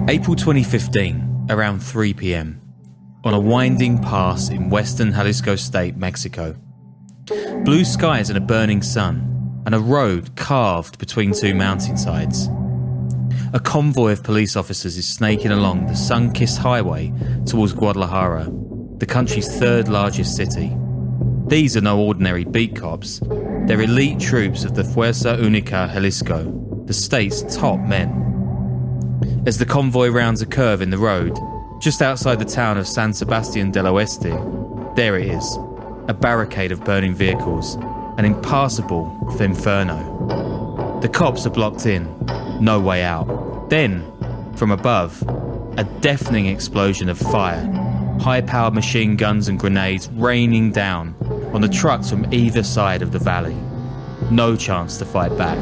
April 2015, around 3 p.m, on a winding pass in western Jalisco state, Mexico. Blue skies and a burning sun, and a road carved between two mountainsides. A convoy of police officers is snaking along the sun-kissed highway towards Guadalajara, the country's third largest city. These are no ordinary beat cops. They're elite troops of the Fuerza Única Jalisco, the state's top men. As the convoy rounds a curve in the road, just outside the town of San Sebastián del Oeste, there it is, a barricade of burning vehicles, an impassable inferno. The cops are blocked in, no way out. Then, from above, a deafening explosion of fire, high-powered machine guns and grenades raining down on the trucks from either side of the valley. No chance to fight back.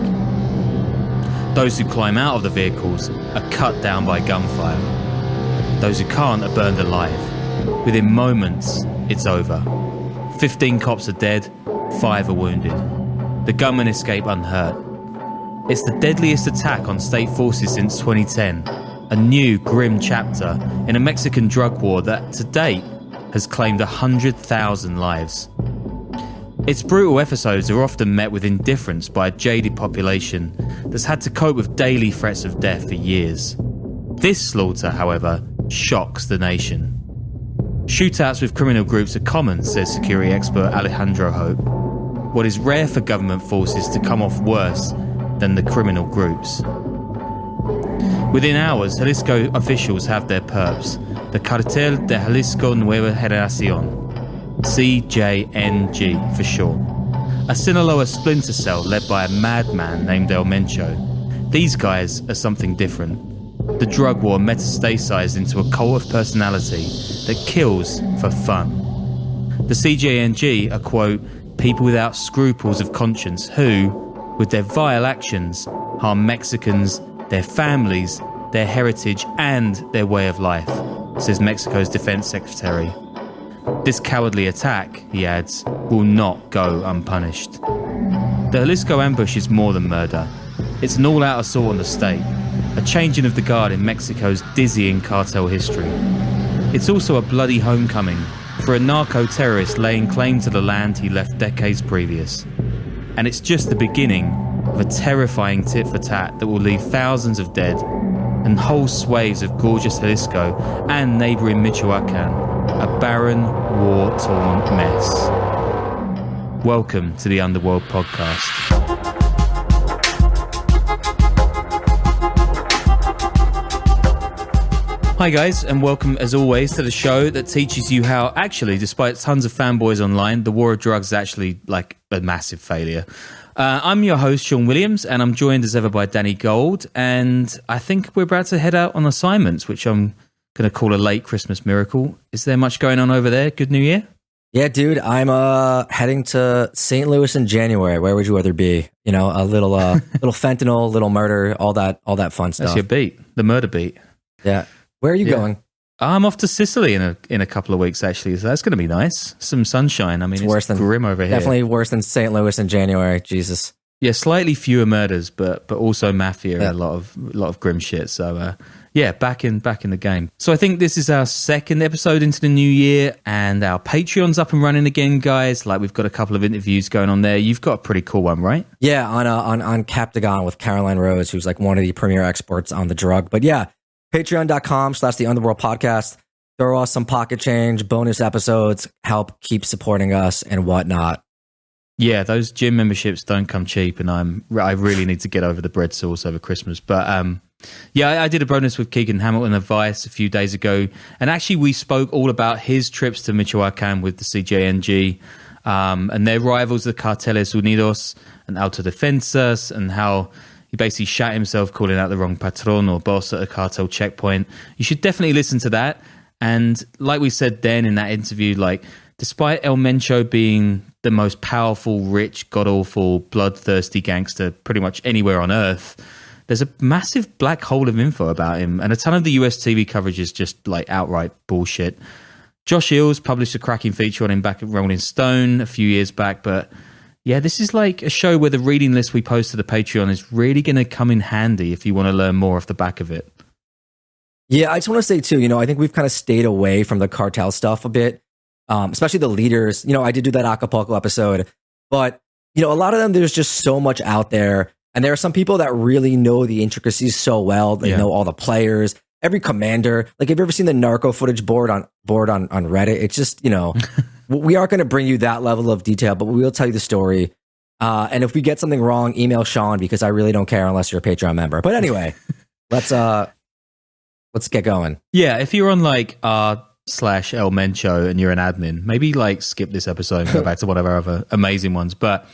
Those who climb out of the vehicles are cut down by gunfire. Those who can't are burned alive. Within moments, it's over. 15 cops are dead, 5 are wounded. The gunmen escape unhurt. It's the deadliest attack on state forces since 2010, a new grim chapter in a Mexican drug war that, to date, has claimed 100,000 lives. Its brutal episodes are often met with indifference by a jaded population that's had to cope with daily threats of death for years. This slaughter, however, shocks the nation. Shootouts with criminal groups are common, says security expert Alejandro Hope. What is rare for government forces to come off worse than the criminal groups. Within hours, Jalisco officials have their perps, the Cartel de Jalisco Nueva Generación, CJNG for short, a Sinaloa splinter cell led by a madman named Mencho. These guys are something different. The drug war metastasized into a cult of personality that kills for fun. The CJNG are, quote, people without scruples of conscience who, with their vile actions, harm Mexicans, their families, their heritage and their way of life, says Mexico's defense secretary. This cowardly attack, he adds, will not go unpunished. The Jalisco ambush is more than murder. It's an all-out assault on the state, a changing of the guard in Mexico's dizzying cartel history. It's also a bloody homecoming for a narco terrorist laying claim to the land he left decades previous. And it's just the beginning of a terrifying tit-for-tat that will leave thousands of dead and whole swathes of gorgeous Jalisco and neighbouring Michoacan, a barren, war-torn mess. Welcome to the Underworld podcast. Hi guys, and welcome as always to the show that teaches you how, actually, despite tons of fanboys online, the war of drugs is actually like a massive failure. I'm your host, Sean Williams, and I'm joined as ever by Danny Gold, and I think we're about to head out on assignments, which I'm going to call a late Christmas miracle. Is there much going on over there? Good New Year? Yeah, dude, I'm heading to St. Louis in January. Where would you rather be? You know, a little little fentanyl, little murder, all that fun stuff. That's your beat, the murder beat. Yeah. Where are you going? I'm off to Sicily in a couple of weeks, actually. So that's going to be nice. Some sunshine. I mean, it's grim over here. Definitely worse than St. Louis in January. Jesus. Yeah, slightly fewer murders, but also mafia and a lot of grim shit. So back in the game. So I think this is our second episode into the new year, and our Patreon's up and running again, guys. Like, we've got a couple of interviews going on there. You've got a pretty cool one, right? Yeah, on Captagon with Caroline Rose, who's like one of the premier experts on the drug. But yeah. Patreon.com/the Underworld podcast. Throw us some pocket change, bonus episodes, help keep supporting us and whatnot. Yeah, those gym memberships don't come cheap, and I really need to get over the bread sauce over Christmas. But I did a bonus with Keegan Hamilton of Vice a few days ago, and actually we spoke all about his trips to Michoacan with the CJNG and their rivals, the Carteles Unidos and Autodefensas, and how he basically shat himself calling out the wrong patron or boss at a cartel checkpoint. You should definitely listen to that. And like we said then in that interview, like, despite El Mencho being the most powerful, rich, god-awful, bloodthirsty gangster pretty much anywhere on earth, there's a massive black hole of info about him, and a ton of the US TV coverage is just like outright bullshit. Josh Eels published a cracking feature on him back at Rolling Stone a few years back, but yeah, this is like a show where the reading list we post to the Patreon is really going to come in handy if you want to learn more off the back of it. Yeah, I just want to say too, I think we've kind of stayed away from the cartel stuff a bit, especially the leaders. I did do that Acapulco episode, but a lot of them, there's just so much out there, and there are some people that really know the intricacies so well. They know all the players, every commander. Like, have you ever seen the Narco footage board on Reddit? It's just we aren't going to bring you that level of detail, but we will tell you the story. And if we get something wrong, email Sean, because I really don't care unless you're a Patreon member. But anyway, let's get going. Yeah, if you're on like r/El Mencho and you're an admin, maybe like skip this episode and go back to one of our other amazing ones. But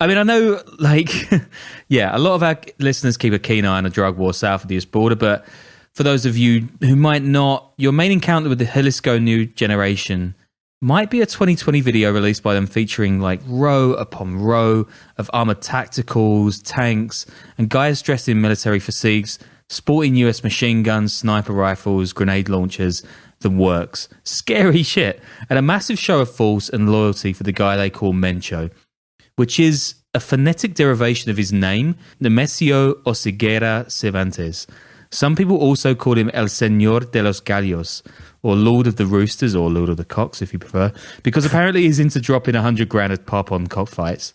I mean, I know like, a lot of our listeners keep a keen eye on the drug war south of the US border. But for those of you who might not, your main encounter with the Jalisco New Generation might be a 2020 video released by them featuring like row upon row of armored tacticals, tanks, and guys dressed in military fatigues, sporting US machine guns, sniper rifles, grenade launchers, the works. Scary shit. And a massive show of force and loyalty for the guy they call Mencho, which is a phonetic derivation of his name, Nemesio Oseguera Cervantes. Some people also call him El Señor de los Gallos, or Lord of the Roosters, or Lord of the Cocks, if you prefer, because apparently he's into dropping 100 grand of pop on cockfights.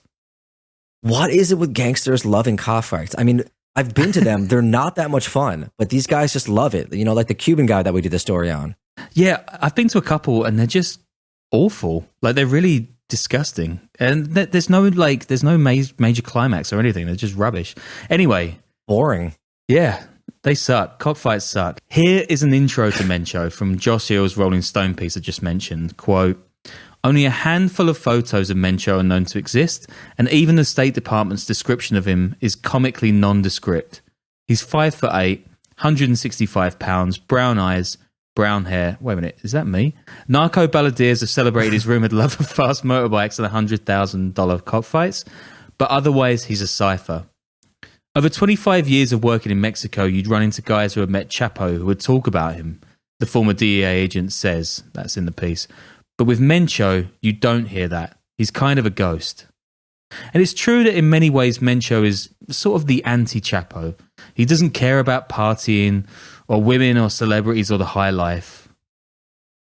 What is it with gangsters loving cockfights? I mean, I've been to them. They're not that much fun, but these guys just love it. Like the Cuban guy that we did the story on. Yeah, I've been to a couple and they're just awful. Like, they're really disgusting. And there's no major climax or anything. They're just rubbish. Anyway. Boring. Yeah, they suck. Cockfights suck. Here is an intro to Mencho from Josh Hill's Rolling Stone piece I just mentioned. Quote, "Only a handful of photos of Mencho are known to exist, and even the State Department's description of him is comically nondescript. He's 5'8", 165 pounds, brown eyes, brown hair." Wait a minute, is that me? "Narco balladeers have celebrated his rumoured love of fast motorbikes and $100,000 cockfights, but otherwise he's a cipher. Over 25 years of working in Mexico, you'd run into guys who had met Chapo who would talk about him," the former DEA agent says. That's in the piece. "But with Mencho, you don't hear that. He's kind of a ghost." And it's true that in many ways, Mencho is sort of the anti-Chapo. He doesn't care about partying or women or celebrities or the high life.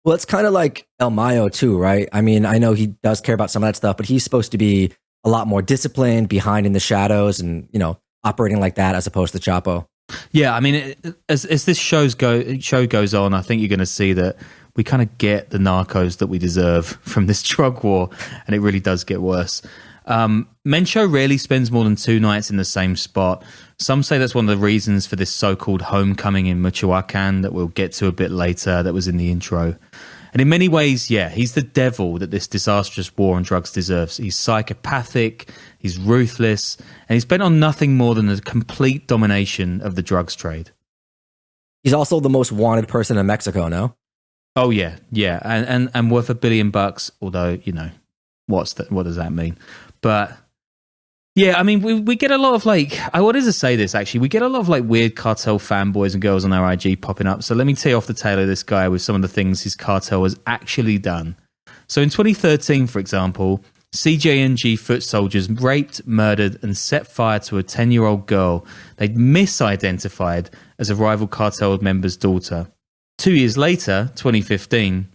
Well, it's kind of like El Mayo too, right? I mean, I know he does care about some of that stuff, but he's supposed to be a lot more disciplined, behind in the shadows, and, operating like that as opposed to Chapo. Yeah, I mean, as this show goes on, I think you're going to see that we kind of get the narcos that we deserve from this drug war, and it really does get worse. Mencho rarely spends more than 2 nights in the same spot. Some say that's one of the reasons for this so-called homecoming in Michoacan that we'll get to a bit later, that was in the intro. And in many ways, he's the devil that this disastrous war on drugs deserves. He's psychopathic, he's ruthless, and he's bent on nothing more than the complete domination of the drugs trade. He's also the most wanted person in Mexico, no? Oh, yeah, and worth $1 billion, although, what does that mean? But, yeah, I mean, we get a lot of, I wanted to say this, actually. We get a lot of, weird cartel fanboys and girls on our IG popping up. So let me tee off the tail of this guy with some of the things his cartel has actually done. So in 2013, for example, CJNG foot soldiers raped, murdered, and set fire to a 10-year-old girl they'd misidentified as a rival cartel member's daughter. 2 years later, 2015,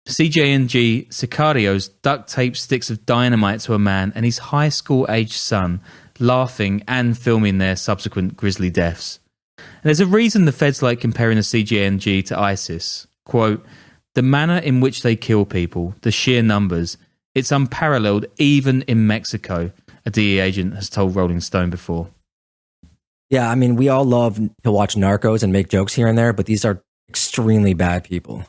CJNG sicarios duct taped sticks of dynamite to a man and his high school-aged son, laughing and filming their subsequent grisly deaths. And there's a reason the feds like comparing the CJNG to ISIS. Quote, "The manner in which they kill people, the sheer numbers, it's unparalleled even in Mexico," a DEA agent has told Rolling Stone before. Yeah, I mean, we all love to watch Narcos and make jokes here and there, but these are extremely bad people.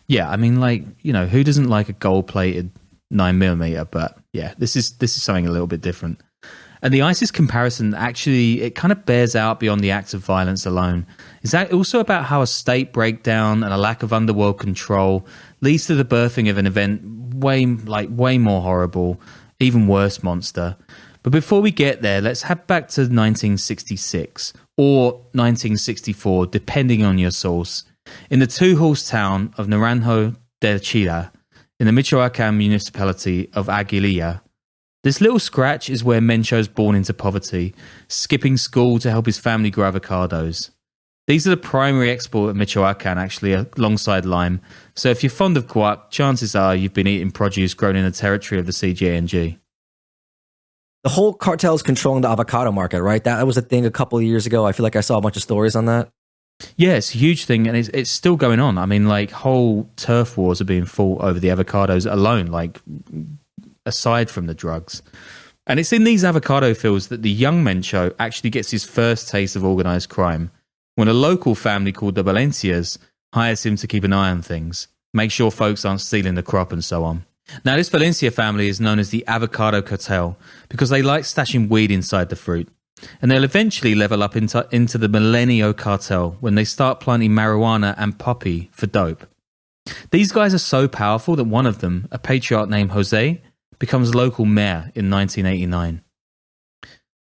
Yeah, I mean, who doesn't like a gold-plated 9mm? But yeah, this is something a little bit different. And the ISIS comparison, actually, it kind of bears out beyond the acts of violence alone. It's also about how a state breakdown and a lack of underworld control leads to the birthing of an event way more horrible, even worse monster. But before we get there, let's head back to 1966 or 1964, depending on your source. In the two-horse town of Naranjo del Chila, in the Michoacan municipality of Aguililla, this little scratch is where Mencho's born into poverty, skipping school to help his family grow avocados. These are the primary export of Michoacan, actually, alongside lime. So if you're fond of guac, chances are you've been eating produce grown in the territory of the CJNG. The whole cartel is controlling the avocado market, right? That was a thing a couple of years ago. I feel like I saw a bunch of stories on that. Yeah, it's a huge thing, and it's still going on. I mean, like, whole turf wars are being fought over the avocados alone, like, aside from the drugs. And it's in these avocado fields that the young Mencho actually gets his first taste of organized crime, when a local family called the Valencias hires him to keep an eye on things, make sure folks aren't stealing the crop and so on. Now, this Valencia family is known as the Avocado Cartel because they like stashing weed inside the fruit. And they'll eventually level up into the Milenio Cartel when they start planting marijuana and poppy for dope. These guys are so powerful that one of them, a patriarch named Jose, becomes local mayor in 1989.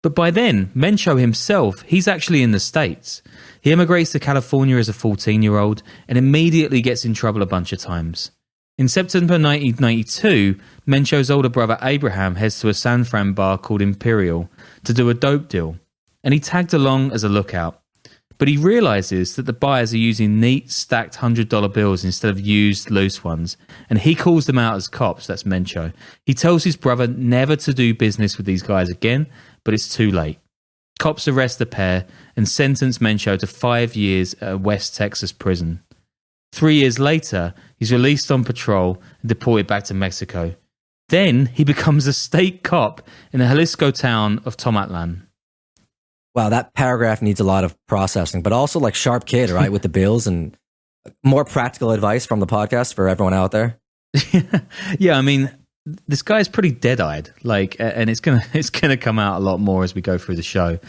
But by then, Mencho himself, he's actually in the States. He immigrates to California as a 14-year-old and immediately gets in trouble a bunch of times. In September 1992, Mencho's older brother Abraham heads to a San Fran bar called Imperial to do a dope deal, and he tagged along as a lookout. But he realizes that the buyers are using neat, stacked $100 bills instead of used, loose ones, and he calls them out as cops. That's Mencho. He tells his brother never to do business with these guys again, but it's too late. Cops arrest the pair and sentence Mencho to 5 years at a West Texas prison. 3 years later, he's released on parole and deported back to Mexico. Then he becomes a state cop in the Jalisco town of Tomatlan. Wow, that paragraph needs a lot of processing, but also like sharp kid, right? With the bills and more practical advice from the podcast for everyone out there. Yeah, I mean, this guy's pretty dead-eyed, like, and it's gonna come out a lot more as we go through the show.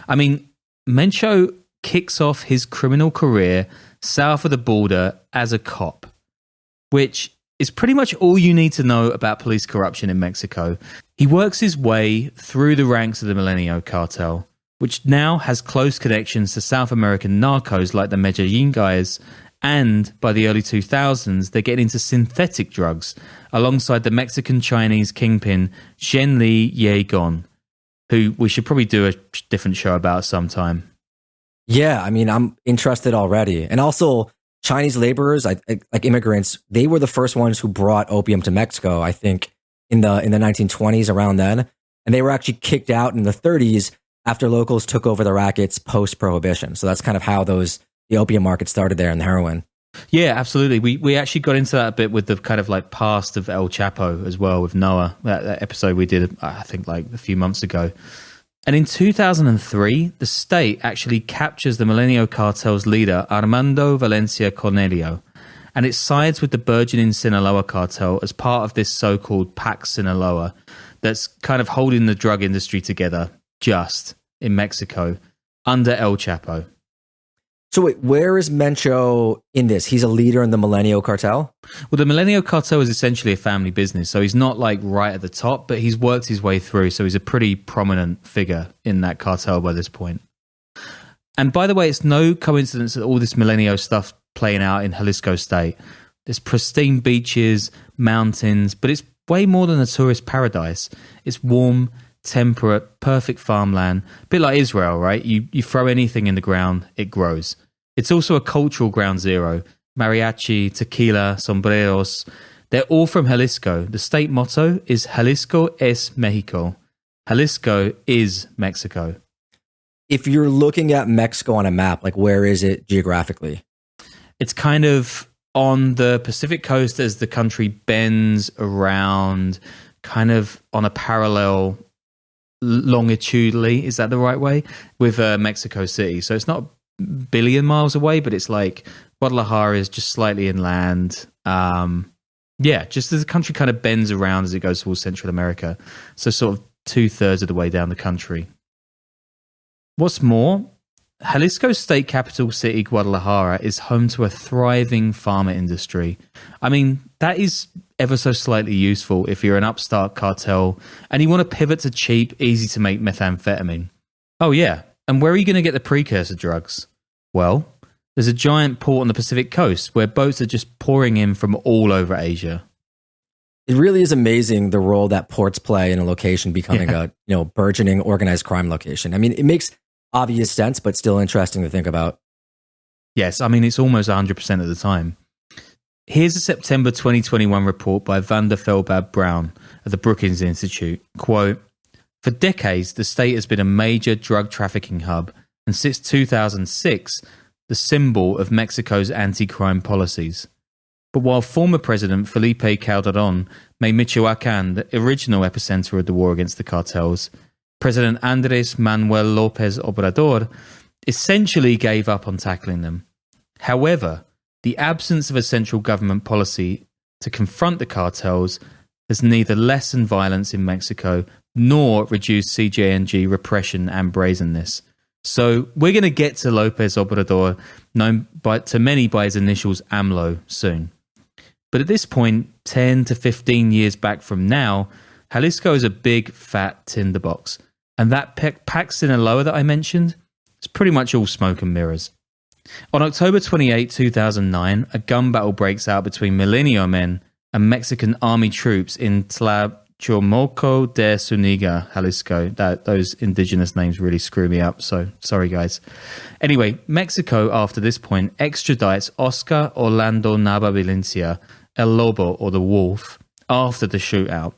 I mean, Mencho kicks off his criminal career south of the border as a cop, which is pretty much all you need to know about police corruption in Mexico. He works his way through the ranks of the Milenio Cartel, which now has close connections to South American narcos like the Medellin guys, and by the early 2000s, they're getting into synthetic drugs alongside the Mexican-Chinese kingpin Zhenli Yegon, who we should probably do a different show about sometime. Yeah, I mean, I'm interested already. And also, Chinese laborers, like immigrants, they were the first ones who brought opium to Mexico, I think, in the 1920s, around then. And they were actually kicked out in the 30s after locals took over the rackets post-prohibition. So that's kind of how the opium market started there, and the heroin. Yeah, absolutely. We actually got into that a bit with the kind of like past of El Chapo as well with Noah, that episode we did, I think, like a few months ago. And in 2003, the state actually captures the Milenio Cartel's leader, Armando Valencia Cornelio, and it sides with the burgeoning Sinaloa cartel as part of this so-called Pax Sinaloa that's kind of holding the drug industry together just in Mexico under El Chapo. So wait, where is Mencho in this? He's a leader in the Milenio Cartel? Well, the Milenio Cartel is essentially a family business, so he's not like right at the top, but he's worked his way through, so he's a pretty prominent figure in that cartel by this point. And by the way, it's no coincidence that all this Milenio stuff playing out in Jalisco state. There's pristine beaches, mountains, but it's way more than a tourist paradise. It's warm, temperate, perfect farmland, a bit like Israel, right? You throw anything in the ground, it grows. It's also a cultural ground zero. Mariachi, tequila, sombreros, they're all from Jalisco. The state motto is Jalisco es Mexico. Jalisco is Mexico. If you're looking at Mexico on a map, like where is it geographically? It's kind of on the Pacific coast as the country bends around, kind of on a parallel longitudinally, is that the right way, with Mexico City. So it's not a billion miles away, but it's like Guadalajara is just slightly inland. Just as the country kind of bends around as it goes towards Central America. So sort of 2/3 of the way down the country. What's more, Jalisco state capital city, Guadalajara, is home to a thriving pharma industry. I mean, that is ever so slightly useful if you're an upstart cartel and you want to pivot to cheap, easy to make methamphetamine. Oh yeah, and where are you going to get the precursor drugs? Well, there's a giant port on the Pacific coast where boats are just pouring in from all over Asia. It really is amazing the role that ports play in a location becoming a burgeoning organized crime location. I mean, it makes obvious sense, but still interesting to think about. Yes, I mean, it's almost 100% of the time. Here's a September 2021 report by Van der Velbab Brown of the Brookings Institute. Quote, for decades, the state has been a major drug trafficking hub, and since 2006, the symbol of Mexico's anti-crime policies. But while former President Felipe Calderón made Michoacan the original epicenter of the war against the cartels, President Andrés Manuel López Obrador essentially gave up on tackling them. However, the absence of a central government policy to confront the cartels has neither lessened violence in Mexico nor reduced CJNG repression and brazenness. So we're going to get to López Obrador, known to many by his initials AMLO, soon. But at this point, 10 to 15 years back from now, Jalisco is a big, fat tinderbox. And that Pac Sinaloa that I mentioned, it's pretty much all smoke and mirrors. On October 28, 2009, a gun battle breaks out between Milenio men and Mexican army troops in Tlachomulco de Zuniga, Jalisco. Those indigenous names really screw me up, so sorry guys. Anyway, Mexico, after this point, extradites Oscar Orlando Nava Valencia, El Lobo, or the Wolf, after the shootout.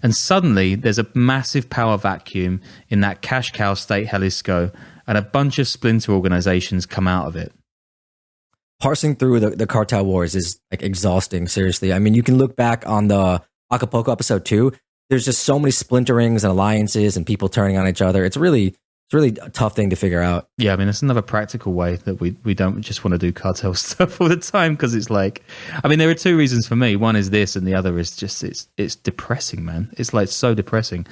And suddenly, there's a massive power vacuum in that cash cow state Jalisco, and a bunch of splinter organizations come out of it. Parsing through the cartel wars is like exhausting, seriously. I mean, you can look back on the Acapulco episode 2. There's just so many splinterings and alliances and people turning on each other. It's really a tough thing to figure out. Yeah, I mean, it's another practical way that we don't just want to do cartel stuff all the time, because it's like, I mean, there are two reasons for me. One is this, and the other is just it's depressing, man. It's like so depressing.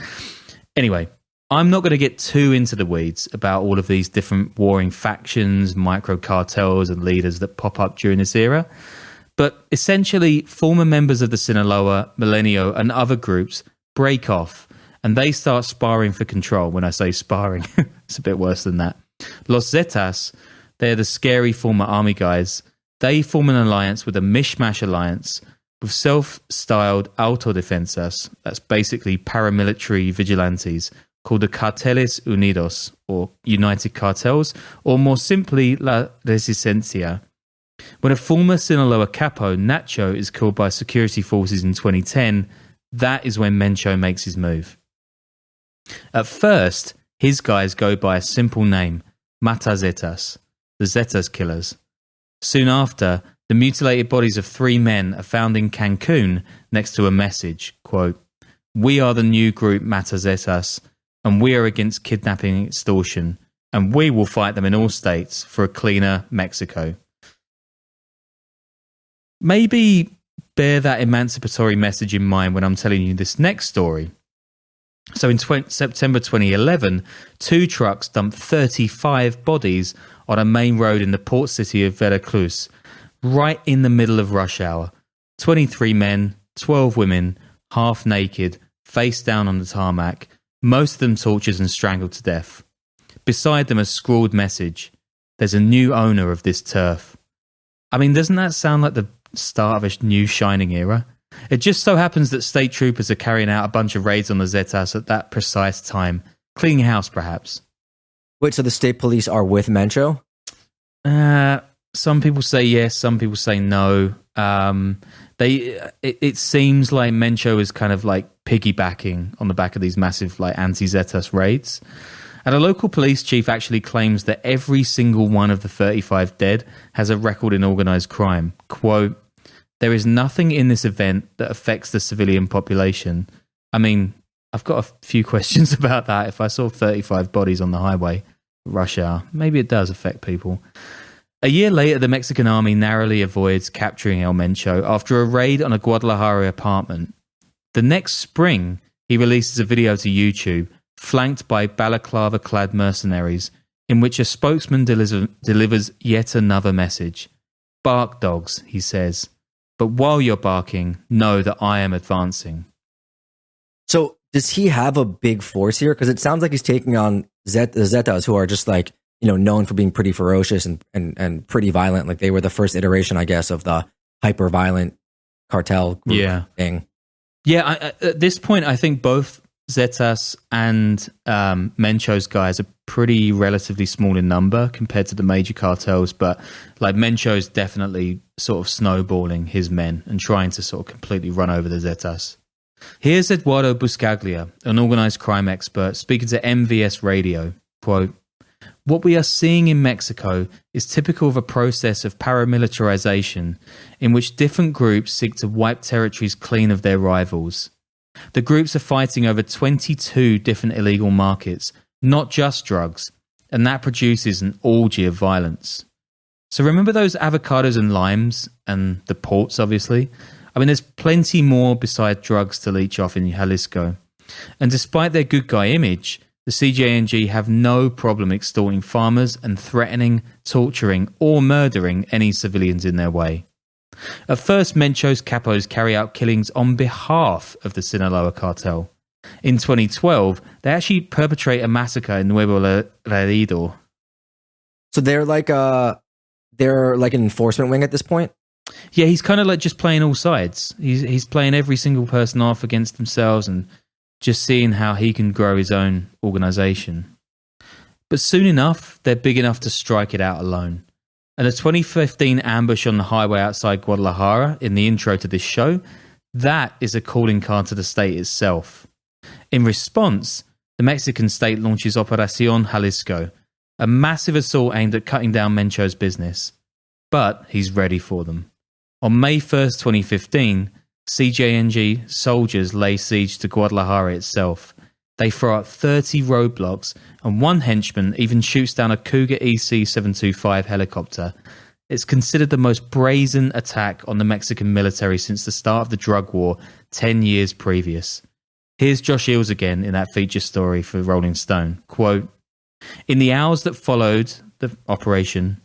Anyway, I'm not going to get too into the weeds about all of these different warring factions, micro cartels, and leaders that pop up during this era. But essentially, former members of the Sinaloa, Milenio, and other groups break off, and they start sparring for control. When I say sparring, it's a bit worse than that. Los Zetas, they're the scary former army guys. They form an alliance with a mishmash alliance with self-styled autodefensas, that's basically paramilitary vigilantes, called the Carteles Unidos, or United Cartels, or more simply, La Resistencia. When a former Sinaloa capo, Nacho, is killed by security forces in 2010, that is when Mencho makes his move. At first, his guys go by a simple name, Mata Zetas, the Zetas killers. Soon after, the mutilated bodies of 3 men are found in Cancun next to a message, quote, "We are the new group Mata Zetas, and we are against kidnapping and extortion, and we will fight them in all states for a cleaner Mexico." Maybe bear that emancipatory message in mind when I'm telling you this next story. So in September 2011, 2 trucks dumped 35 bodies on a main road in the port city of Veracruz, right in the middle of rush hour. 23 men, 12 women, half naked, face down on the tarmac, most of them tortured and strangled to death. Beside them a scrawled message, "There's a new owner of this turf." I mean, doesn't that sound like the start of a new shining era? It just so happens that state troopers are carrying out a bunch of raids on the Zetas at that precise time. Cleaning house, perhaps. Wait, so the state police are with Mencho? Some people say yes, some people say no. It seems like Mencho is kind of like piggybacking on the back of these massive like anti-Zetas raids. And a local police chief actually claims that every single one of the 35 dead has a record in organized crime. Quote, "There is nothing in this event that affects the civilian population." I mean, I've got a few questions about that. If I saw 35 bodies on the highway, rush hour, maybe it does affect people. A year later, the Mexican army narrowly avoids capturing El Mencho after a raid on a Guadalajara apartment. The next spring, he releases a video to YouTube, flanked by balaclava-clad mercenaries, in which a spokesman delivers yet another message. "Bark, dogs," he says. "But while you're barking, know that I am advancing." So does he have a big force here? Because it sounds like he's taking on the Zetas, who are just like, you know, known for being pretty ferocious and pretty violent. Like they were the first iteration, I guess, of the hyper-violent cartel group thing. Yeah, at this point, I think both Zetas and Mencho's guys are pretty relatively small in number compared to the major cartels, but like Mencho's definitely sort of snowballing his men and trying to sort of completely run over the Zetas. Here's Eduardo Buscaglia, an organized crime expert, speaking to MVS Radio. Quote, "What we are seeing in Mexico is typical of a process of paramilitarization in which different groups seek to wipe territories clean of their rivals. The groups are fighting over 22 different illegal markets, not just drugs, and that produces an orgy of violence. So remember those avocados and limes and the ports, obviously? I mean, there's plenty more beside drugs to leech off in Jalisco. And despite their good guy image, the CJNG have no problem extorting farmers and threatening, torturing, or murdering any civilians in their way. At first, Mencho's capos carry out killings on behalf of the Sinaloa cartel. In 2012, they actually perpetrate a massacre in Nuevo Laredo." So they're like an enforcement wing at this point? Yeah, he's kind of like just playing all sides. He's playing every single person off against themselves and just seeing how he can grow his own organization. But soon enough, they're big enough to strike it out alone. And a 2015 ambush on the highway outside Guadalajara in the intro to this show, that is a calling card to the state itself. In response, the Mexican state launches Operación Jalisco, a massive assault aimed at cutting down Mencho's business. But he's ready for them. On May 1st, 2015, CJNG soldiers lay siege to Guadalajara itself. They throw up 30 roadblocks, and one henchman even shoots down a Cougar EC-725 helicopter. It's considered the most brazen attack on the Mexican military since the start of the drug war 10 years previous. Here's Josh Eels again in that feature story for Rolling Stone. Quote, "In the hours that followed the operation,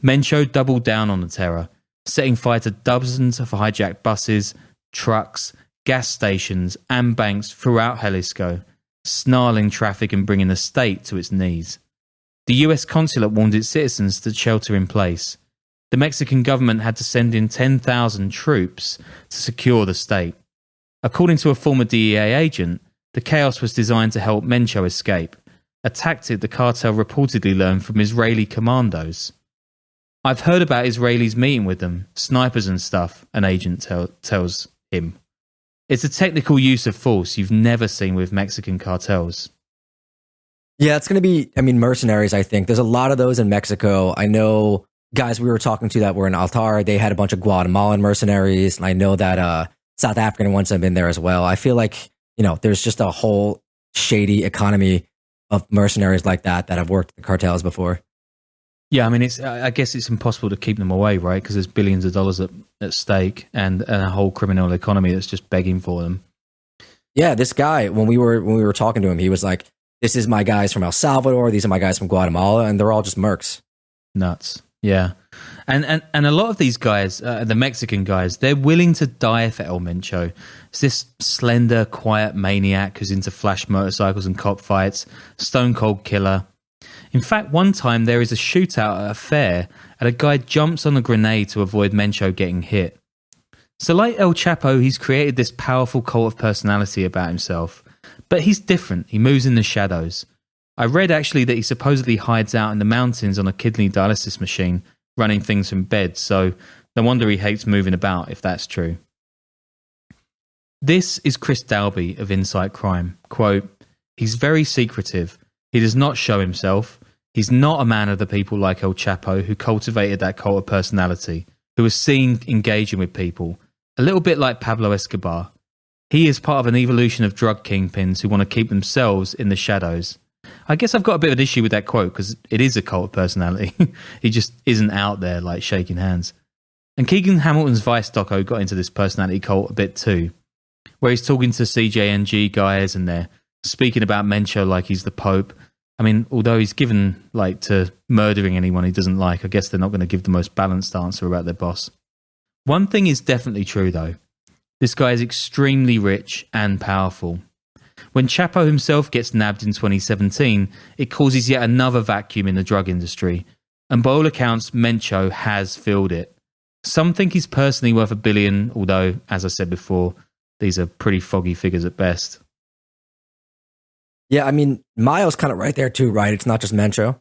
Mencho doubled down on the terror, setting fire to dozens of hijacked buses, trucks, gas stations, and banks throughout Jalisco, snarling traffic and bringing the state to its knees. The US consulate warned its citizens to shelter in place. The Mexican government had to send in 10,000 troops to secure the state. According to a former DEA agent, the chaos was designed to help Mencho escape, a tactic the cartel reportedly learned from Israeli commandos. I've heard about Israelis meeting with them, snipers and stuff," an agent tells him. "It's a technical use of force you've never seen with Mexican cartels." Yeah, it's going to be, mercenaries, I think. There's a lot of those in Mexico. I know guys we were talking to that were in Altar, they had a bunch of Guatemalan mercenaries. And I know that South African ones have been there as well. I feel like, there's just a whole shady economy of mercenaries like that have worked at the cartels before. Yeah, I guess it's impossible to keep them away, right? Because there's billions of dollars at stake and a whole criminal economy that's just begging for them. Yeah, this guy, when we were talking to him, he was like, "This is my guys from El Salvador. These are my guys from Guatemala," and they're all just mercs. Nuts. Yeah. And a lot of these guys, the Mexican guys, they're willing to die for El Mencho. It's this slender, quiet maniac who's into flash motorcycles and cop fights, stone cold killer. In fact, one time there is a shootout at a fair and a guy jumps on a grenade to avoid Mencho getting hit. So like El Chapo, he's created this powerful cult of personality about himself. But he's different. He moves in the shadows. I read actually that he supposedly hides out in the mountains on a kidney dialysis machine, running things from bed. So no wonder he hates moving about, if that's true. This is Chris Dalby of Insight Crime. Quote, "He's very secretive. He does not show himself. He's not a man of the people like El Chapo, who cultivated that cult of personality, who was seen engaging with people, a little bit like Pablo Escobar. He is part of an evolution of drug kingpins who want to keep themselves in the shadows." I guess I've got a bit of an issue with that quote because it is a cult of personality. He just isn't out there like shaking hands. And Keegan Hamilton's Vice doco got into this personality cult a bit too, where he's talking to CJNG guys and they're speaking about Mencho like he's the Pope. Although he's given to murdering anyone he doesn't like, I guess they're not going to give the most balanced answer about their boss. One thing is definitely true though. This guy is extremely rich and powerful. When Chapo himself gets nabbed in 2017, it causes yet another vacuum in the drug industry. And by all accounts, Mencho has filled it. Some think he's personally worth $1 billion, although, as I said before, these are pretty foggy figures at best. Yeah, I mean, Mayo's kind of right there too, right? It's not just Mencho.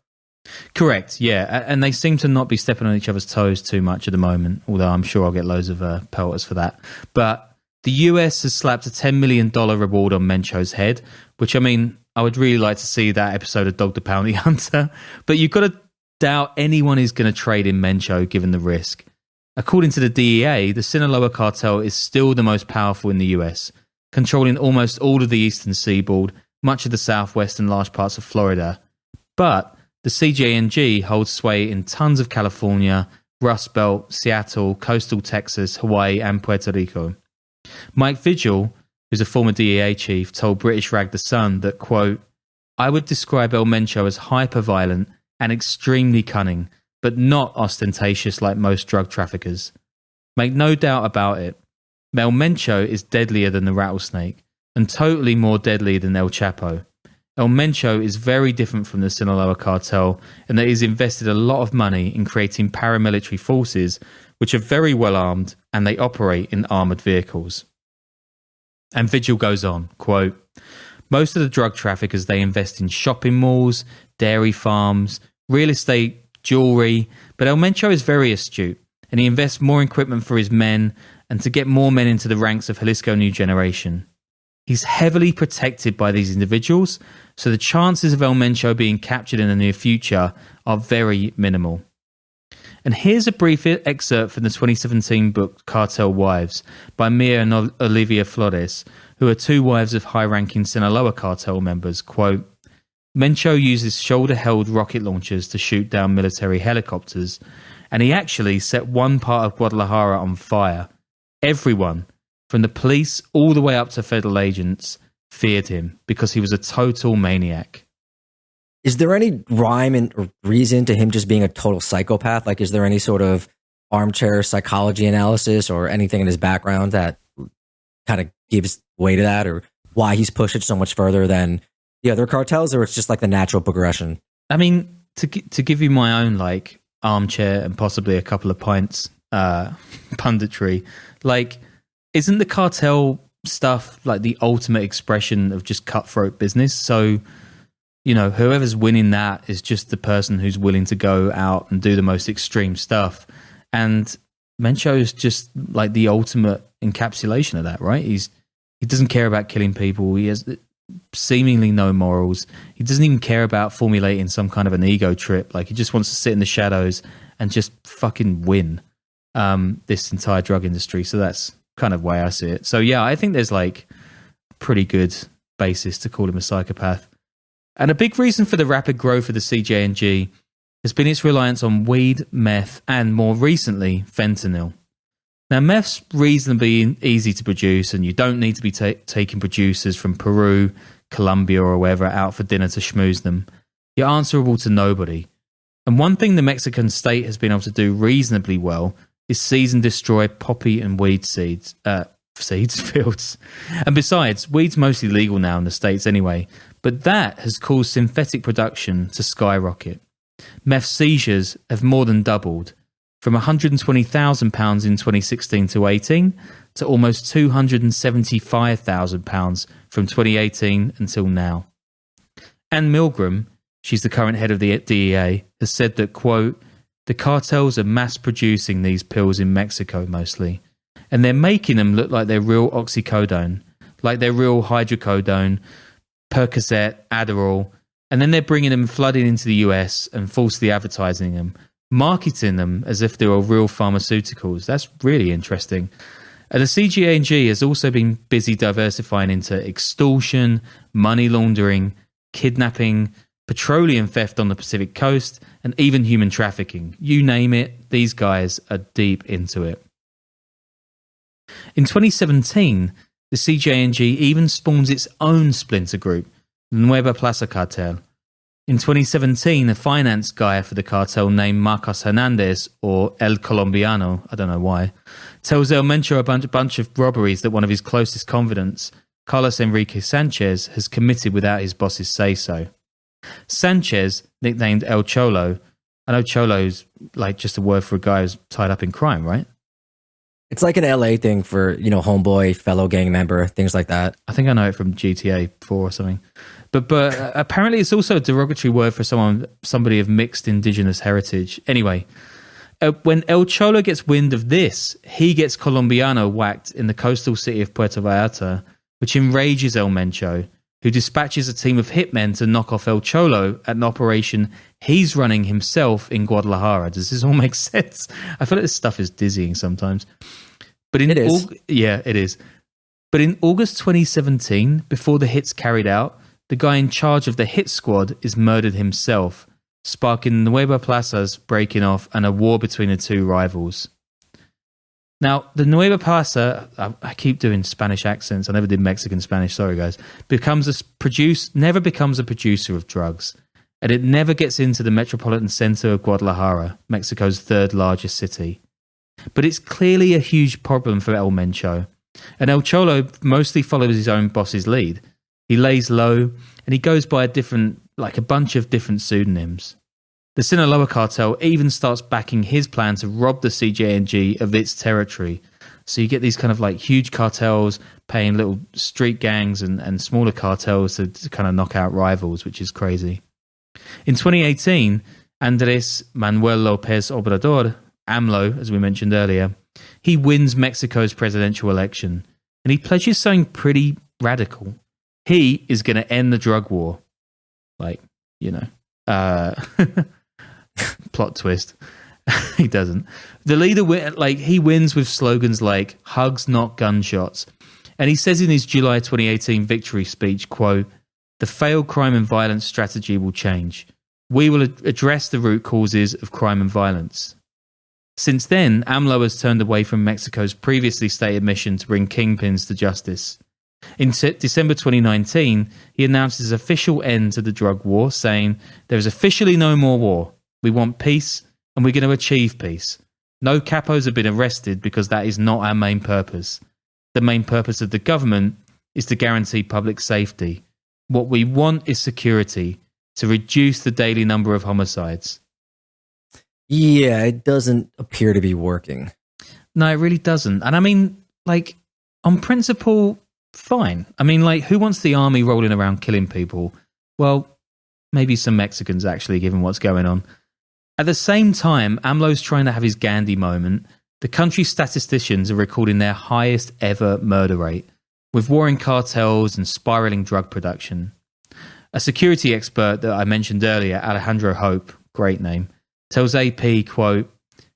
Correct, yeah. And they seem to not be stepping on each other's toes too much at the moment, although I'm sure I'll get loads of pelters for that. But the US has slapped a $10 million reward on Mencho's head, which, I mean, I would really like to see that episode of Dog the Bounty Hunter. But you've got to doubt anyone is going to trade in Mencho given the risk. According to the DEA, the Sinaloa cartel is still the most powerful in the US, controlling almost all of the eastern seaboard, much of the southwest and large parts of Florida. But the CJNG holds sway in tons of California, Rust Belt, Seattle, coastal Texas, Hawaii, and Puerto Rico. Mike Vigil, who's a former DEA chief, told British Rag the Sun that, quote, "I would describe El Mencho as hyper-violent and extremely cunning, but not ostentatious like most drug traffickers. Make no doubt about it, El Mencho is deadlier than the rattlesnake, and totally more deadly than El Chapo. El Mencho is very different from the Sinaloa cartel in that he's invested a lot of money in creating paramilitary forces which are very well armed and they operate in armoured vehicles." And Vigil goes on, quote, "Most of the drug traffickers, they invest in shopping malls, dairy farms, real estate, jewellery, but El Mencho is very astute and he invests more equipment for his men and to get more men into the ranks of Jalisco New Generation. He's heavily protected by these individuals, so the chances of El Mencho being captured in the near future are very minimal." And here's a brief excerpt from the 2017 book Cartel Wives by Mia and Olivia Flores, who are two wives of high-ranking Sinaloa cartel members. Quote, "Mencho uses shoulder-held rocket launchers to shoot down military helicopters, and he actually set one part of Guadalajara on fire. Everyone, from the police all the way up to federal agents, feared him because he was a total maniac." Is there any rhyme or reason to him just being a total psychopath? Like, is there any sort of armchair psychology analysis or anything in his background that kind of gives way to that, or why he's pushed it so much further than the other cartels, or it's just like the natural progression? I mean, to give you my own, like, armchair and possibly a couple of pints punditry, like, isn't the cartel stuff like the ultimate expression of just cutthroat business? So, you know, whoever's winning that is just the person who's willing to go out and do the most extreme stuff. And Mencho is just like the ultimate encapsulation of that, right? He doesn't care about killing people. He has seemingly no morals. He doesn't even care about formulating some kind of an ego trip. Like, he just wants to sit in the shadows and just fucking win this entire drug industry. So that's kind of the way I see it. So yeah, I think there's like pretty good basis to call him a psychopath. And a big reason for the rapid growth of the CJNG has been its reliance on weed, meth, and more recently, fentanyl. Now, meth's reasonably easy to produce, and you don't need to be taking producers from Peru, Colombia, or wherever out for dinner to schmooze them. You're answerable to nobody. And one thing the Mexican state has been able to do reasonably well is seize and destroy poppy and weed fields. And besides, weed's mostly legal now in the States anyway, but that has caused synthetic production to skyrocket. Meth seizures have more than doubled, from £120,000 in 2016 to 18 to almost £275,000 from 2018 until now. Anne Milgram, she's the current head of the DEA, has said that, quote, "The cartels are mass producing these pills in Mexico mostly, and they're making them look like they're real oxycodone, like they're real hydrocodone, Percocet, Adderall, and then they're bringing them flooding into the US and falsely advertising them, marketing them as if they were real pharmaceuticals." That's really interesting. And the CJNG has also been busy diversifying into extortion, money laundering, kidnapping, petroleum theft on the Pacific coast, and even human trafficking. You name it, these guys are deep into it. In 2017, the CJNG even spawns its own splinter group, Nueva Plaza Cartel. In 2017, a finance guy for the cartel named Marcos Hernandez, or El Colombiano, I don't know why, tells El Mencho a bunch of robberies that one of his closest confidants, Carlos Enrique Sanchez, has committed without his boss's say-so. Sanchez, nicknamed El Cholo, I know Cholo's like just a word for a guy who's tied up in crime, right? It's like an LA thing for, you know, homeboy, fellow gang member, things like that. I think I know it from GTA 4 or something. But apparently it's also a derogatory word for somebody of mixed indigenous heritage. Anyway, when El Cholo gets wind of this, he gets Colombiano whacked in the coastal city of Puerto Vallarta, which enrages El Mencho, who dispatches a team of hitmen to knock off El Cholo at an operation he's running himself in Guadalajara. Does this all make sense? I feel like this stuff is dizzying sometimes. But it is. Yeah, it is. But in August 2017, before the hit's carried out, the guy in charge of the hit squad is murdered himself, sparking Nueva Plaza's breaking off and a war between the two rivals. Now, the Nueva Plaza, I keep doing Spanish accents. I never did Mexican Spanish, sorry guys, never becomes a producer of drugs. And it never gets into the metropolitan center of Guadalajara, Mexico's third largest city. But it's clearly a huge problem for El Mencho. And El Cholo mostly follows his own boss's lead. He lays low, and he goes by a bunch of different pseudonyms. The Sinaloa cartel even starts backing his plan to rob the CJNG of its territory. So you get these kind of like huge cartels paying little street gangs and smaller cartels to kind of knock out rivals, which is crazy. In 2018, Andrés Manuel López Obrador, AMLO, as we mentioned earlier, he wins Mexico's presidential election, and he pledges something pretty radical. He is going to end the drug war. Plot twist. He doesn't. The leader, he wins with slogans like hugs, not gunshots. And he says in his July 2018 victory speech, quote, "The failed crime and violence strategy will change. We will address the root causes of crime and violence." Since then, AMLO has turned away from Mexico's previously stated mission to bring kingpins to justice. In December 2019, he announced his official end to the drug war, saying, "There is officially no more war. We want peace, and we're going to achieve peace. No capos have been arrested because that is not our main purpose. The main purpose of the government is to guarantee public safety. What we want is security, to reduce the daily number of homicides." Yeah, it doesn't appear to be working. No, it really doesn't. And I mean, on principle, fine. I mean, who wants the army rolling around killing people? Well, maybe some Mexicans, actually, given what's going on. At the same time, AMLO's trying to have his Gandhi moment. The country's statisticians are recording their highest ever murder rate, with warring cartels and spiraling drug production. A security expert that I mentioned earlier, Alejandro Hope, great name, tells AP, quote,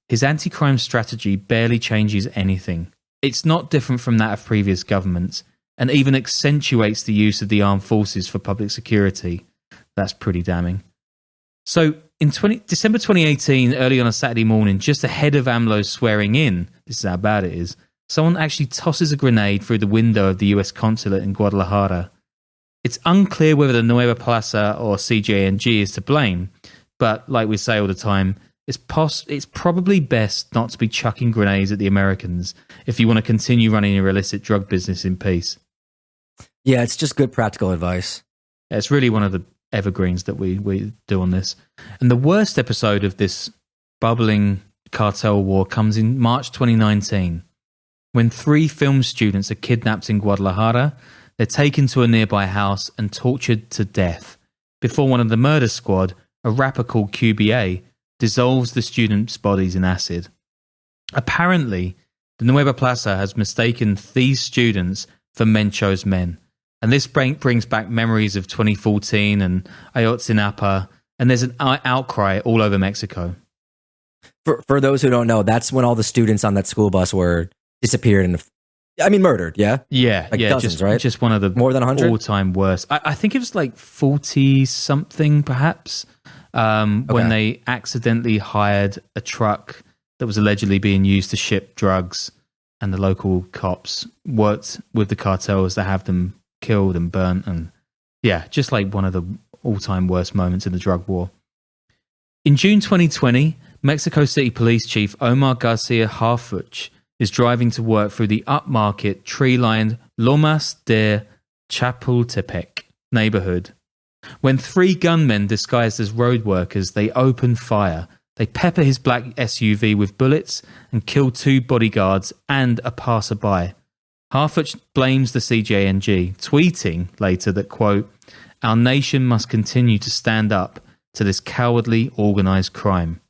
"His anti-crime strategy barely changes anything. It's not different from that of previous governments, and even accentuates the use of the armed forces for public security." That's pretty damning. So in December 2018, early on a Saturday morning, just ahead of AMLO's swearing in, this is how bad it is, someone actually tosses a grenade through the window of the US consulate in Guadalajara. It's unclear whether the Nueva Plaza or CJNG is to blame, but like we say all the time, it's probably best not to be chucking grenades at the Americans if you want to continue running your illicit drug business in peace. Yeah, it's just good practical advice. It's really one of the evergreens that we do on this. And the worst episode of this bubbling cartel war comes in March 2019, when 3 film students are kidnapped in Guadalajara. They're taken to a nearby house and tortured to death before one of the murder squad, a rapper called QBA, dissolves the students' bodies in acid. Apparently, the Nueva Plaza has mistaken these students for Mencho's men. And this brings back memories of 2014 and Ayotzinapa, and there's an outcry all over Mexico. For those who don't know, that's when all the students on that school bus were disappeared murdered, yeah? Yeah, dozens, right? Just one of the more than 100 all-time worst. I think it was 40-something, perhaps, when they accidentally hired a truck that was allegedly being used to ship drugs, and the local cops worked with the cartels to have them killed and burnt, and just one of the all-time worst moments in the drug war. In June 2020, Mexico City Police Chief Omar Garcia Harfuch is driving to work through the upmarket, tree-lined Lomas de Chapultepec neighborhood when 3 gunmen disguised as road workers, they open fire. They pepper his black SUV with bullets and kill 2 bodyguards and a passerby. Harfuch blames the CJNG, tweeting later that, quote, Our nation must continue to stand up to this cowardly organized crime.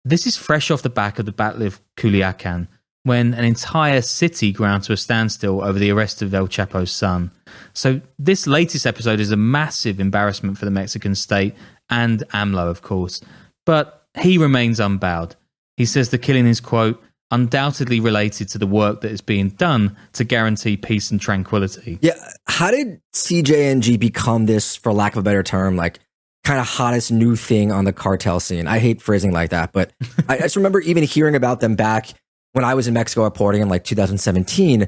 This is fresh off the back of the Battle of Culiacan, when an entire city ground to a standstill over the arrest of El Chapo's son. So this latest episode is a massive embarrassment for the Mexican state and AMLO, of course. But he remains unbowed. He says the killing is, quote, undoubtedly related to the work that is being done to guarantee peace and tranquility. Yeah, how did CJNG become this, for lack of a better term, like kind of hottest new thing on the cartel scene? I hate phrasing like that, but I just remember even hearing about them back when I was in Mexico reporting in like 2017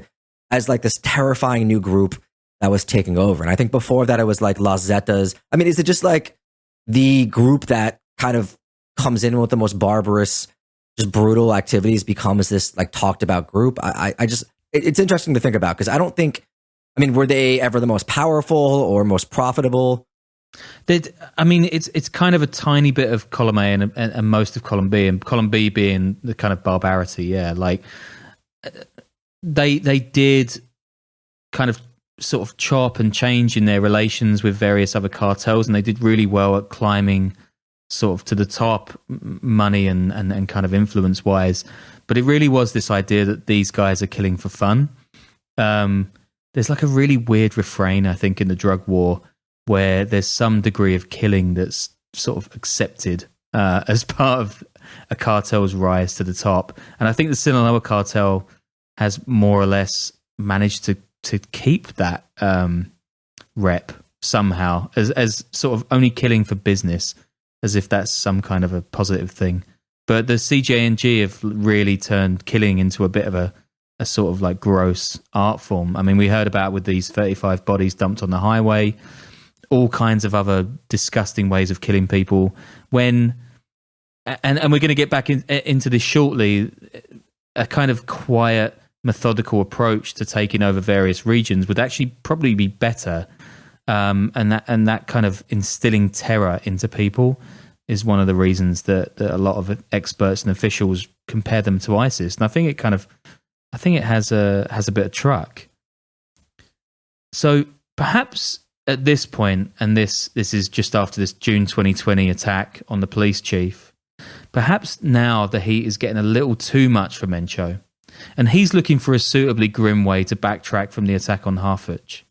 as like this terrifying new group that was taking over. And I think before that it was like Las Zetas. I mean, is it just like the group that kind of comes in with the most barbarous, just brutal activities becomes this like talked about group? It's interesting to think about, because I don't think, I mean, were they ever the most powerful or most profitable? It's kind of a tiny bit of column A and most of column B, and column B being the kind of barbarity. Yeah, like they did kind of sort of chop and change in their relations with various other cartels, and they did really well at climbing sort of to the top, money and kind of influence wise. But it really was this idea that these guys are killing for fun. There's like a really weird refrain, I think, in the drug war, where there's some degree of killing that's sort of accepted as part of a cartel's rise to the top. And I think the Sinaloa cartel has more or less managed to keep that rep somehow as sort of only killing for business, as if that's some kind of a positive thing. But the CJNG have really turned killing into a bit of a sort of like gross art form. I mean, we heard about with these 35 bodies dumped on the highway, all kinds of other disgusting ways of killing people. And we're going to get back into this shortly, a kind of quiet, methodical approach to taking over various regions would actually probably be better. And that kind of instilling terror into people is one of the reasons that a lot of experts and officials compare them to ISIS. And I think it has a bit of truck. So perhaps at this point, and this is just after this June 2020 attack on the police chief, perhaps now the heat is getting a little too much for Mencho, and he's looking for a suitably grim way to backtrack from the attack on Harfuch.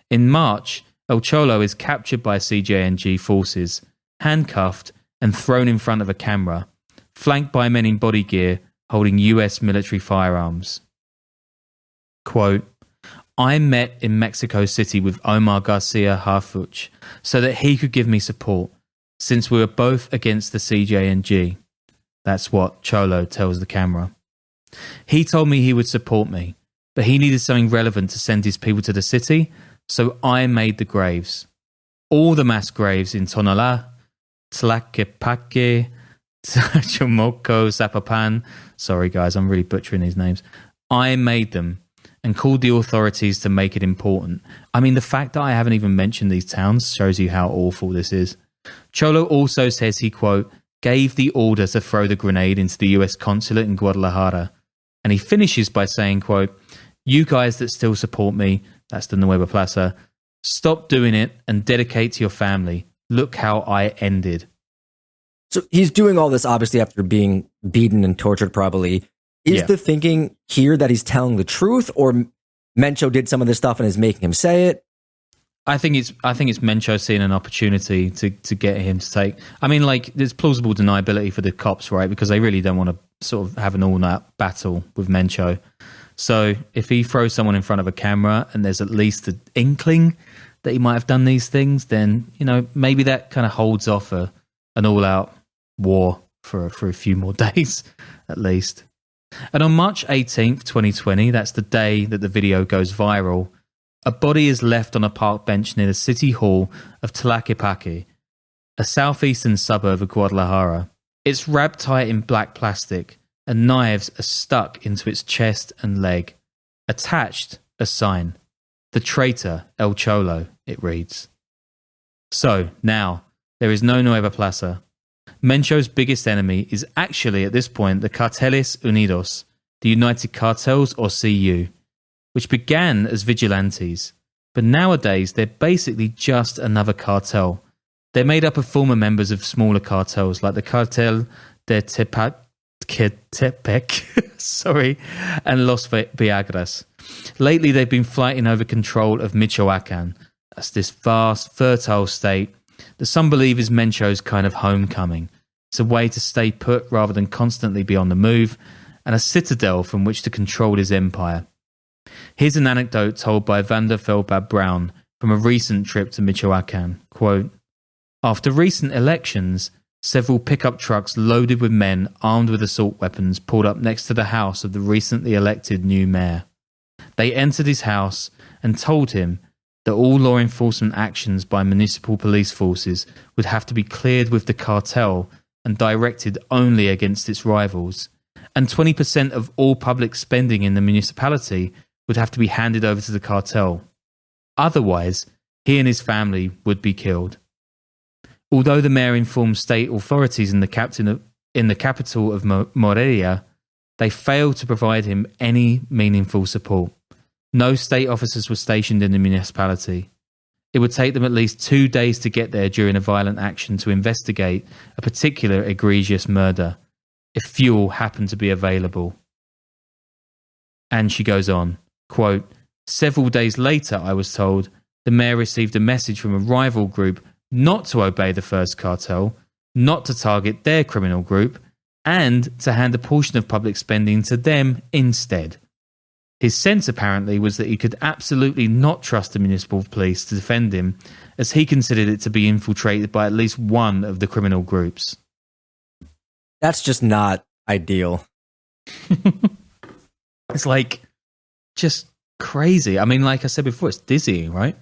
In March, El Cholo is captured by CJNG forces, handcuffed and thrown in front of a camera, flanked by men in body gear holding US military firearms. Quote, I met in Mexico City with Omar Garcia Harfuch so that he could give me support, since we were both against the CJNG. That's what Cholo tells the camera. He told me he would support me, but he needed something relevant to send his people to the city, so I made the graves. All the mass graves in Tonalá, Tlaquepaque, Chomoco, Zapopan. Sorry guys, I'm really butchering these names. I made them and called the authorities to make it important. I mean, the fact that I haven't even mentioned these towns shows you how awful this is. Cholo also says he, quote, gave the order to throw the grenade into the US consulate in Guadalajara. And he finishes by saying, quote, you guys that still support me, that's the Nueva Plaza, stop doing it and dedicate to your family. Look how I ended. So he's doing all this obviously after being beaten and tortured probably. Is the thinking here that he's telling the truth, or Mencho did some of this stuff and is making him say it? I think it's Mencho seeing an opportunity to get him to take. I mean, like, there's plausible deniability for the cops, right? Because they really don't want to sort of have an all-out battle with Mencho. So if he throws someone in front of a camera and there's at least an inkling that he might have done these things, then, you know, maybe that kind of holds off an all-out war for a few more days at least. And on March 18th, 2020, that's the day that the video goes viral, a body is left on a park bench near the city hall of Tlaquepaque, a southeastern suburb of Guadalajara. It's wrapped tight in black plastic, and knives are stuck into its chest and leg. Attached, a sign. The traitor, El Cholo, it reads. So, now, there is no Nueva Plaza. Mencho's biggest enemy is actually, at this point, the Carteles Unidos, the United Cartels, or CU, which began as vigilantes. but nowadays they're basically just another cartel. They're made up of former members of smaller cartels like the Cartel de Tepec, and Los Viagras. Lately, they've been fighting over control of Michoacan. That's this vast, fertile state that some believe is Mencho's kind of homecoming. It's a way to stay put rather than constantly be on the move, and a citadel from which to control his empire. Here's an anecdote told by Vander Feldbad Brown from a recent trip to Michoacan. Quote, "After recent elections, several pickup trucks loaded with men armed with assault weapons pulled up next to the house of the recently elected new mayor. They entered his house and told him that all law enforcement actions by municipal police forces would have to be cleared with the cartel and directed only against its rivals, and 20% of all public spending in the municipality would have to be handed over to the cartel. Otherwise, he and his family would be killed. Although the mayor informed state authorities in the capital of Morelia, they failed to provide him any meaningful support. No state officers were stationed in the municipality. It would take them at least 2 days to get there during a violent action to investigate a particular egregious murder, if fuel happened to be available." And she goes on, quote, "Several days later, I was told, the mayor received a message from a rival group not to obey the first cartel, not to target their criminal group, and to hand a portion of public spending to them instead. His sense apparently was that he could absolutely not trust the municipal police to defend him, as he considered it to be infiltrated by at least one of the criminal groups." That's just not ideal. It's like just crazy. I mean, like I said before, it's dizzying, right?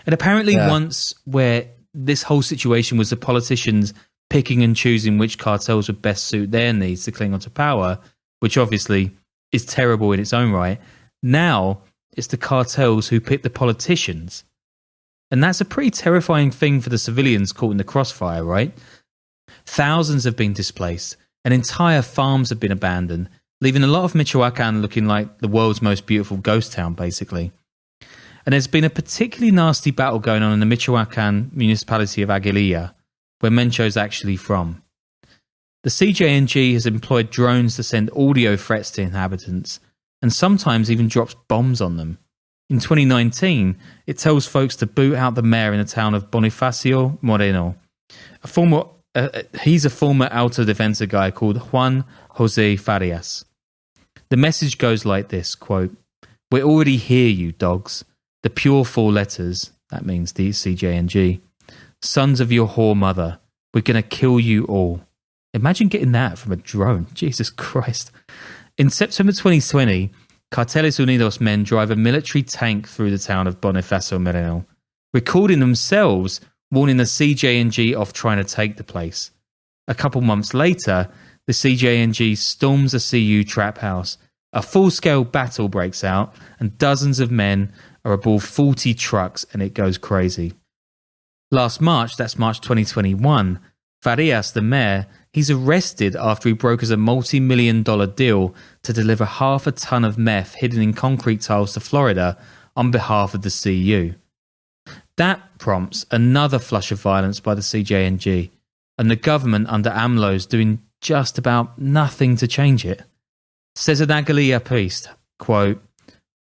And apparently once where this whole situation was the politicians picking and choosing which cartels would best suit their needs to cling onto power, which obviously is terrible in its own right. Now it's the cartels who pick the politicians. And that's a pretty terrifying thing for the civilians caught in the crossfire, right? Thousands have been displaced and entire farms have been abandoned, leaving a lot of Michoacan looking like the world's most beautiful ghost town, basically. And there's been a particularly nasty battle going on in the Michoacan municipality of Aguililla, where Mencho's actually from. The CJNG has employed drones to send audio threats to inhabitants, and sometimes even drops bombs on them. In 2019, it tells folks to boot out the mayor in the town of Bonifacio Moreno. He's a former Alta Defensa guy called Juan Jose Farias. The message goes like this, quote, "We're already here, you dogs. The pure 4 letters," that means the CJNG, "sons of your whore mother. We're going to kill you all." Imagine getting that from a drone. Jesus Christ. In September 2020, Carteles Unidos men drive a military tank through the town of Bonifacio Moreno, recording themselves warning the CJNG off trying to take the place. A couple months later, the CJNG storms a CU trap house. A full-scale battle breaks out, and dozens of men are aboard 40 trucks, and it goes crazy. Last March, that's March 2021, Farias, the mayor, he's arrested after he brokers a multi-million-dollar deal to deliver 1/2 ton of meth hidden in concrete tiles to Florida on behalf of the CU. That prompts another flush of violence by the CJNG, and the government under AMLO's doing just about nothing to change it. Says an Aguililla priest, quote,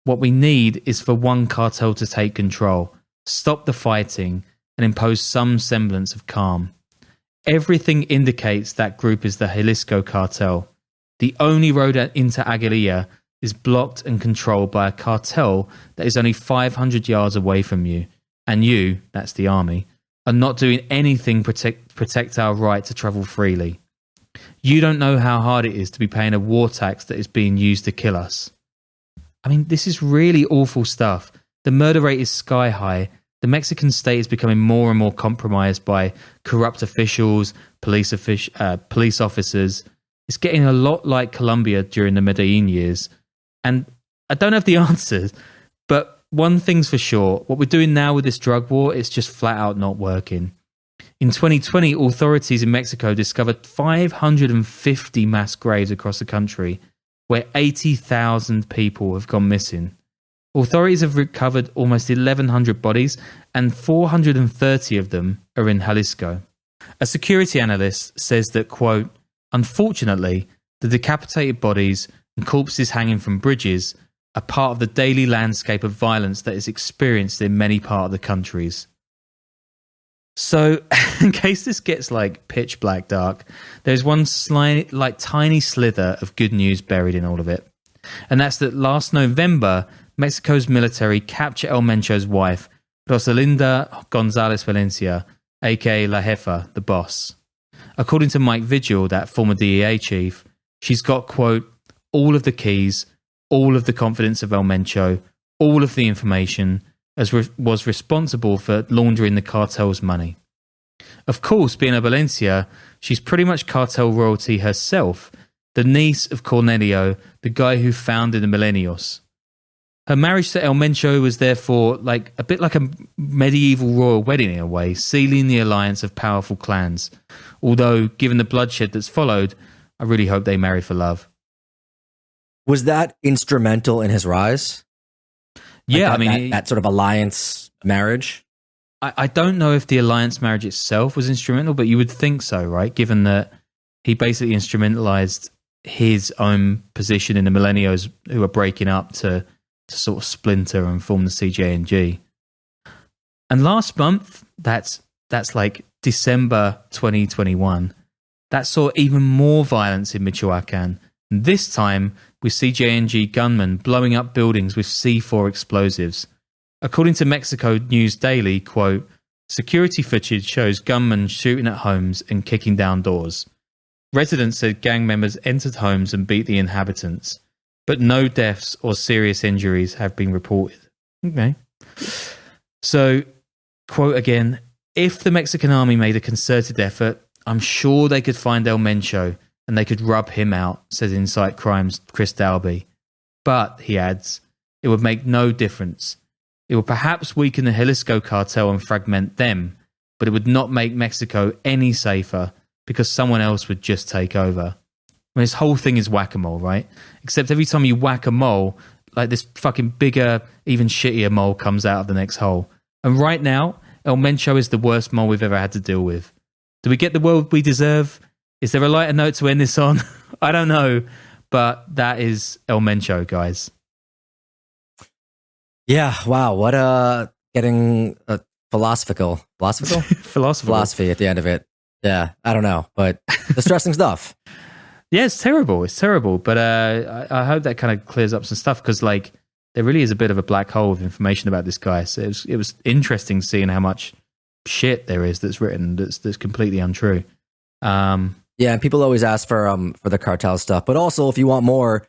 "What we need is for one cartel to take control, stop the fighting, and impose some semblance of calm. Everything indicates that group is the Jalisco cartel. The only road into Aguililla is blocked and controlled by a cartel that is only 500 yards away from you, and you, that's the army, are not doing anything to protect our right to travel freely. You don't know how hard it is to be paying a war tax that is being used to kill us." I mean, this is really awful stuff. The murder rate is sky high. The Mexican state is becoming more and more compromised by corrupt officials, police officers. It's getting a lot like Colombia during the Medellin years. And I don't have the answers, but one thing's for sure. What we're doing now with this drug war is just flat out not working. In 2020, authorities in Mexico discovered 550 mass graves across the country, where 80,000 people have gone missing. Authorities have recovered almost 1,100 bodies, and 430 of them are in Jalisco. A security analyst says that, quote, unfortunately, the decapitated bodies and corpses hanging from bridges are part of the daily landscape of violence that is experienced in many parts of the countries. So, in case this gets like pitch black dark, there's one slight, like tiny slither of good news buried in all of it. And that's that last November, Mexico's military captured El Mencho's wife, Rosalinda Gonzalez Valencia, aka La Jefa, the boss. According to Mike Vigil, that former DEA chief, she's got, quote, all of the keys, all of the confidence of El Mencho, all of the information, was responsible for laundering the cartel's money. Of course, being a Valencia, she's pretty much cartel royalty herself, the niece of Cornelio, the guy who founded the Millennials. Her marriage to El Mencho was therefore like a bit like a medieval royal wedding in a way, sealing the alliance of powerful clans. Although, given the bloodshed that's followed, I really hope they marry for love. Was that instrumental in his rise? Yeah, like that sort of alliance marriage? I don't know if the alliance marriage itself was instrumental, but you would think so, right? Given that he basically instrumentalized his own position in the Millennials who are breaking up to sort of splinter and form the CJNG. And last month, that's like December 2021, that saw even more violence in Michoacan. And this time with CJNG gunmen blowing up buildings with C4 explosives. According to Mexico News Daily, quote, security footage shows gunmen shooting at homes and kicking down doors. Residents said gang members entered homes and beat the inhabitants, but no deaths or serious injuries have been reported. Okay. So, quote again, if the Mexican army made a concerted effort, I'm sure they could find El Mencho and they could rub him out, says Insight Crime's Chris Dalby. But, he adds, it would make no difference. It would perhaps weaken the Jalisco cartel and fragment them, but it would not make Mexico any safer because someone else would just take over. I mean, this whole thing is whack-a-mole, right? Except every time you whack a mole, like this fucking bigger, even shittier mole comes out of the next hole. And right now, El Mencho is the worst mole we've ever had to deal with. Do we get the world we deserve? Is there a lighter note to end this on? I don't know, but that is El Mencho, guys. Yeah, wow, what getting philosophical philosophy at the end of it. Yeah, I don't know, but distressing stuff. Yeah, it's terrible. But I hope that kind of clears up some stuff because, like, there really is a bit of a black hole of information about this guy. So it was interesting seeing how much shit there is that's written that's completely untrue. Yeah, and people always ask for the cartel stuff, but also if you want more,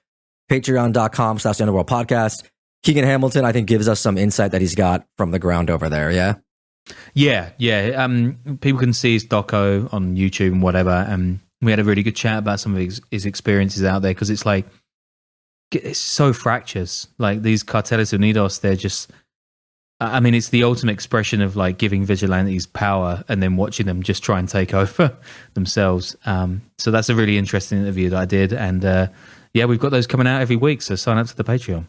patreon.com/Underworld Podcast. Keegan Hamilton, I think, gives us some insight that he's got from the ground over there. Yeah. People can see his doco on YouTube and whatever. And we had a really good chat about some of his experiences out there because it's like, it's so fractious. Like these Carteles Unidos, they're just, I mean, it's the ultimate expression of like giving vigilantes power and then watching them just try and take over themselves. So that's a really interesting interview that I did. And we've got those coming out every week. So sign up to the Patreon.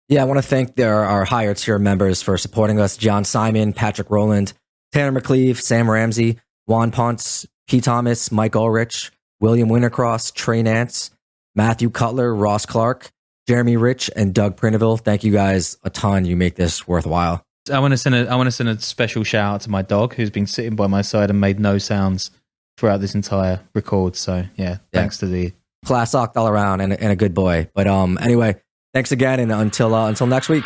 Yeah, I want to thank our higher tier members for supporting us. John Simon, Patrick Rowland, Tanner McCleve, Sam Ramsey, Juan Ponce, P. Thomas, Mike Ulrich, William Wintercross, Trey Nance, Matthew Cutler, Ross Clark, Jeremy Rich, and Doug Printeville. Thank you guys a ton. You make this worthwhile. I want to send a special shout out to my dog who's been sitting by my side and made no sounds throughout this entire record. So thanks to the class act all around and a good boy. But anyway. Thanks again, and until next week.